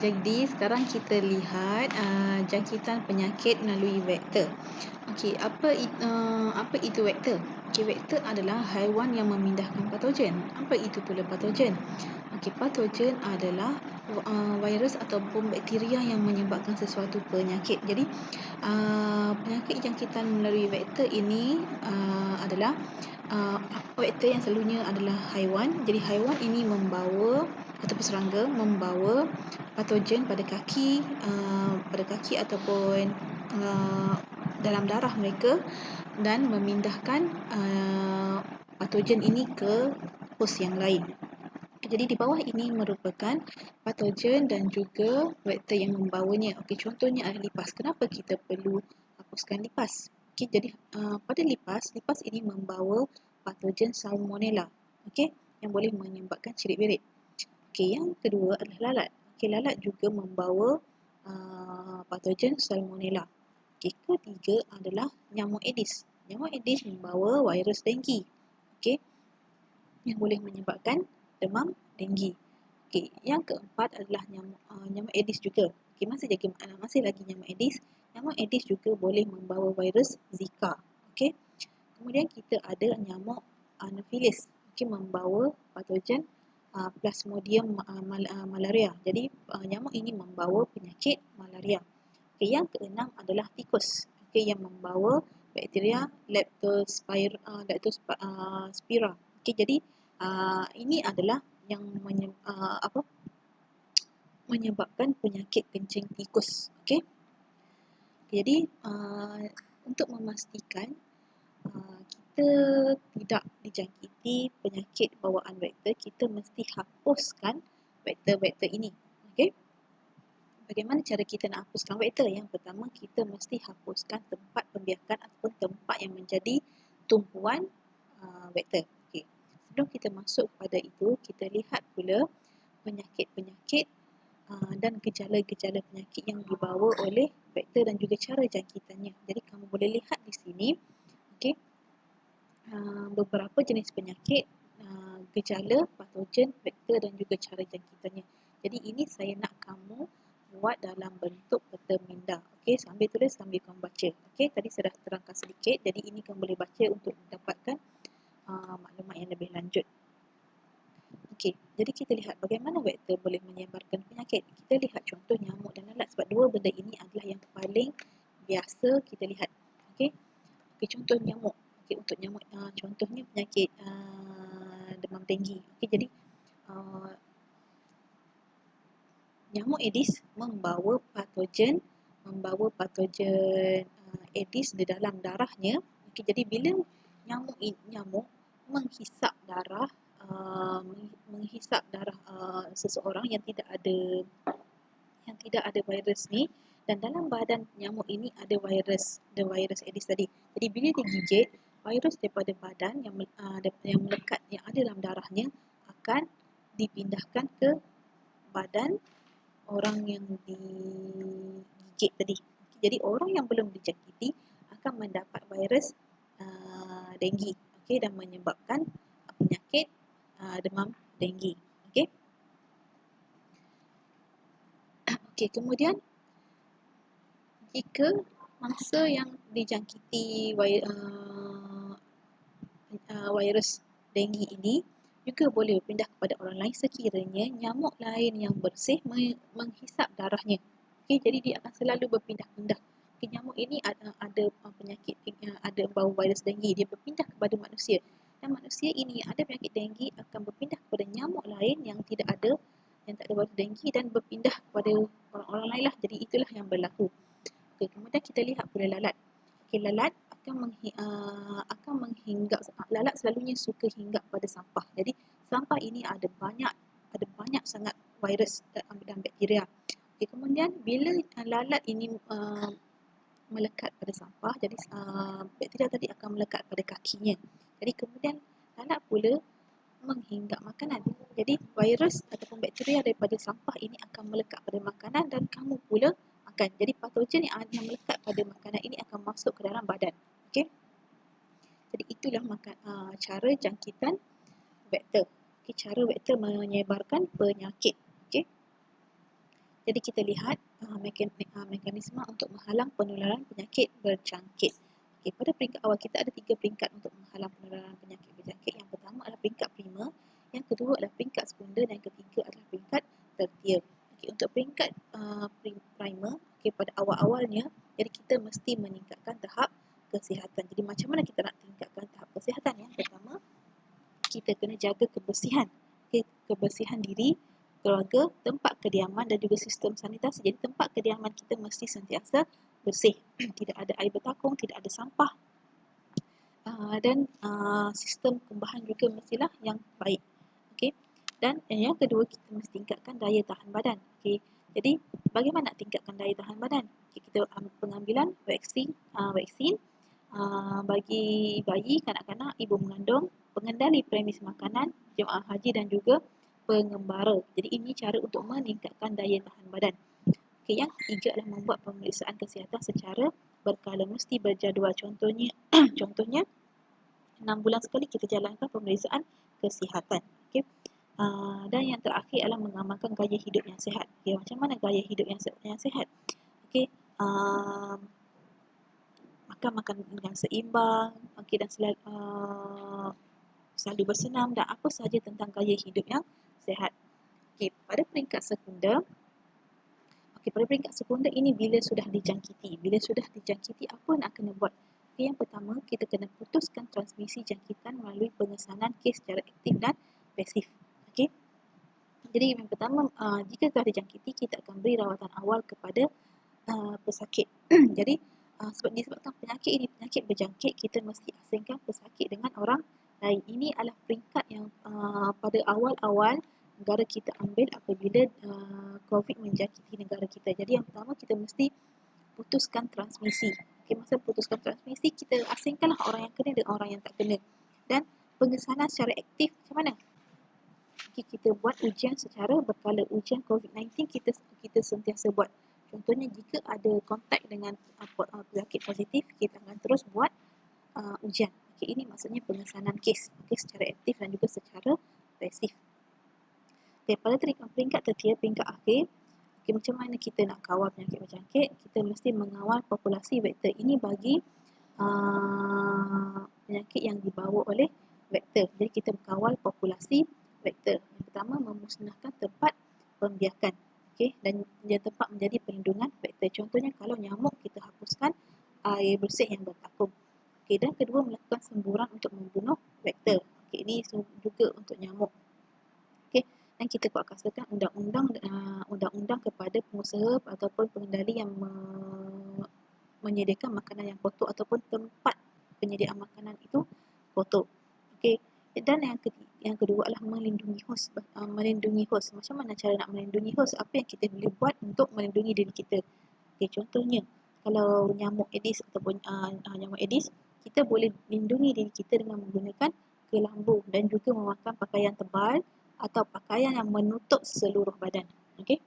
Jadi sekarang kita lihat jangkitan penyakit melalui vektor. Okey, apa itu vektor? Okey, vektor adalah haiwan yang memindahkan patogen. Apa itu pula patogen? Okey, patogen adalah virus ataupun bakteria yang menyebabkan sesuatu penyakit. Jadi penyakit jangkitan melalui vektor ini adalah vektor yang selalunya adalah haiwan. Jadi haiwan ini membawa ataupun serangga membawa patogen pada kaki ataupun dalam darah mereka dan memindahkan patogen ini ke host yang lain. Jadi di bawah ini merupakan patogen dan juga vektor yang membawanya. Okey, contohnya adalah lipas. Kenapa kita perlu hapuskan lipas? Okey, jadi pada lipas ini membawa patogen salmonella. Okey, yang boleh menyebabkan cerit-berit. Okey, yang kedua adalah lalat. Okey, lalat juga membawa patogen salmonella. Okey, ketiga adalah nyamuk Aedes. Nyamuk Aedes membawa virus denggi. Okey, yang boleh menyebabkan demam denggi. Okey, yang keempat adalah nyamuk Aedes juga. Okey, masih lagi nyamuk Aedes. Nyamuk Aedes juga boleh membawa virus Zika. Okey. Kemudian kita ada nyamuk Anopheles. Okey, membawa patogen Plasmodium malaria. Jadi nyamuk ini membawa penyakit malaria. Okey, yang keenam adalah tikus. Okey, yang membawa bakteria Leptospira. Okey, jadi ini adalah yang menyebabkan penyakit kencing tikus. Okey. Jadi untuk memastikan kita tidak dijangkiti penyakit bawaan vektor, kita mesti hapuskan vektor-vektor ini. Okey. Bagaimana cara kita nak hapuskan vektor? Yang pertama, kita mesti hapuskan tempat pembiakan ataupun tempat yang menjadi tumpuan vektor. Okey. Sebelum kita masuk kepada itu, kita lihat pula penyakit-penyakit dan gejala-gejala penyakit yang dibawa oleh vektor dan juga cara jangkitannya. Jadi kamu boleh lihat di sini, okey, beberapa jenis penyakit, gejala, patogen, vektor dan juga cara jangkitannya. Jadi ini saya nak kamu buat dalam bentuk peta minda. Okey, sambil tulis sambil kamu baca. Okey, tadi saya dah terangkan sedikit. Jadi ini kamu boleh baca untuk mendapatkan maklumat yang lebih lanjut. Okey, jadi kita lihat bagaimana vektor boleh menyebarkan penyakit. Kita lihat contoh nyamuk dan lalat sebab dua benda ini adalah yang paling biasa kita lihat. Okey. Okey, contoh nyamuk. Okey, untuk nyamuk contohnya penyakit demam denggi. Okey, jadi nyamuk Aedes membawa patogen Aedes di dalam darahnya. Okey, jadi bila nyamuk menghisap darah seseorang yang tidak ada virus ni, dan dalam badan nyamuk ini ada virus Aedes tadi. Jadi bila dia gigit, virus daripada badan yang melekat yang ada dalam darahnya akan dipindahkan ke badan orang yang digigit tadi. Jadi orang yang belum dijangkiti akan mendapat virus denggi, okey, dan menyebabkan penyakit demam denggi. Okey. Okey, kemudian jika mangsa yang dijangkiti virus denggi ini juga boleh berpindah kepada orang lain sekiranya nyamuk lain yang bersih menghisap darahnya. Okey, jadi dia akan selalu berpindah-pindah. Okay, nyamuk ini ada penyakit, ada bau virus denggi, dia berpindah kepada manusia. Dan manusia ini ada penyakit denggi akan berpindah kepada nyamuk lain yang tak ada virus denggi dan berpindah kepada orang-orang lain lah. Jadi itulah yang berlaku. Okay, kemudian kita lihat pula lalat. Okay, lalat akan menghinggap. Lalat selalunya suka hinggap pada sampah. Jadi sampah ini ada banyak sangat virus dan bakteria. Okay, kemudian bila lalat ini melekat pada sampah, jadi bakteria tadi akan melekat pada kakinya. Jadi kemudian lalat pula menghinggap makanan. Jadi virus ataupun bakteria daripada sampah ini akan melekat pada makanan dan kamu pula makan. Jadi patogen yang melekat pada makanan ini akan masuk ke dalam badan. Okey. Jadi itulah cara jangkitan vektor. Okay, cara vektor menyebarkan penyakit. Okey. Jadi kita lihat mekanisme untuk menghalang penularan penyakit berjangkit. Okay, pada peringkat awal kita ada 3 peringkat untuk menghalang penularan penyakit berjangkit. Yang pertama adalah peringkat primer, yang kedua adalah peringkat sekunder dan yang ketiga adalah peringkat tertier. Okay, untuk peringkat primer, okay, pada awal-awalnya, jadi kita mesti meningkatkan tahap kesihatan. Jadi macam mana kita nak tingkatkan tahap kesihatan? Yang pertama, kita kena jaga kebersihan. Okay, kebersihan diri, keluarga, tempat kediaman dan juga sistem sanitasi. Jadi tempat kediaman kita mesti sentiasa bersih. Tidak ada air bertakung, tidak ada sampah. Dan sistem kembahan juga mestilah yang baik. Okay. Dan yang kedua, kita mesti tingkatkan daya tahan badan. Okay. Jadi bagaimana nak tingkatkan daya tahan badan? Okay, kita pengambilan vaksin bagi bayi, kanak-kanak, ibu mengandung, pengendali premis makanan, jemaah haji dan juga pengembara. Jadi ini cara untuk meningkatkan daya tahan badan. Okay, yang ketiga adalah membuat pemeriksaan kesihatan secara berkala, mesti berjadual. Contohnya 6 bulan sekali kita jalankan pemeriksaan kesihatan. Okay. Dan yang terakhir adalah mengamalkan gaya hidup yang sihat. Okay, macam mana gaya hidup yang sihat? Okay. Makan dengan seimbang, okay, dan selalu bersenam dan apa sahaja tentang gaya hidup yang sihat. Okay, pada peringkat sekunder, ini bila sudah dijangkiti, apa nak kena buat? Okay, yang pertama, kita kena putuskan transmisi jangkitan melalui pengesanan kes secara aktif dan pasif. Okay. Jadi yang pertama, jika telah dijangkiti, kita akan beri rawatan awal kepada pesakit. Jadi disebabkan penyakit ini penyakit berjangkit, kita mesti asingkan pesakit dengan orang lain. Ini adalah peringkat yang pada awal-awal negara kita ambil apabila COVID menjangkiti negara kita. Jadi yang pertama, kita mesti putuskan transmisi. Okay, masa putuskan transmisi, kita asingkanlah orang yang kena dengan orang yang tak kena. Dan pengesanan secara aktif macam mana? Okay, kita buat ujian secara berkala. Ujian COVID-19 kita sentiasa buat. Contohnya, jika ada kontak dengan penyakit positif, kita akan terus buat ujian. Okay, ini maksudnya pengesanan kes, secara aktif dan juga secara pasif. Okay, pada peringkat tertier, peringkat akhir, okay, macam mana kita nak kawal penyakit berjangkit? Kita mesti mengawal populasi vektor. Ini bagi penyakit yang dibawa oleh vektor. Jadi kita kawal populasi vektor. Yang pertama, memusnahkan tempat pembiakan. Okay, dan dia tempat menjadi perlindungan vektor. Contohnya, kalau nyamuk, kita hapuskan air bersih yang bertakung. Okay, dan kedua, melakukan semburan untuk membunuh vektor. Okay, ini juga untuk nyamuk. Okay, dan kita kuatkan undang-undang kepada pengusaha ataupun pengendali yang menyediakan makanan yang kotor ataupun tempat penyediaan makanan itu kotor. Okay. Dan yang kedua adalah melindungi hos. Macam mana cara nak melindungi hos? Apa yang kita boleh buat untuk melindungi diri kita? Okay, contohnya, kalau nyamuk Aedes ataupun nyamuk Aedes, kita boleh lindungi diri kita dengan menggunakan kelambu dan juga memakai pakaian tebal atau pakaian yang menutup seluruh badan. Okay.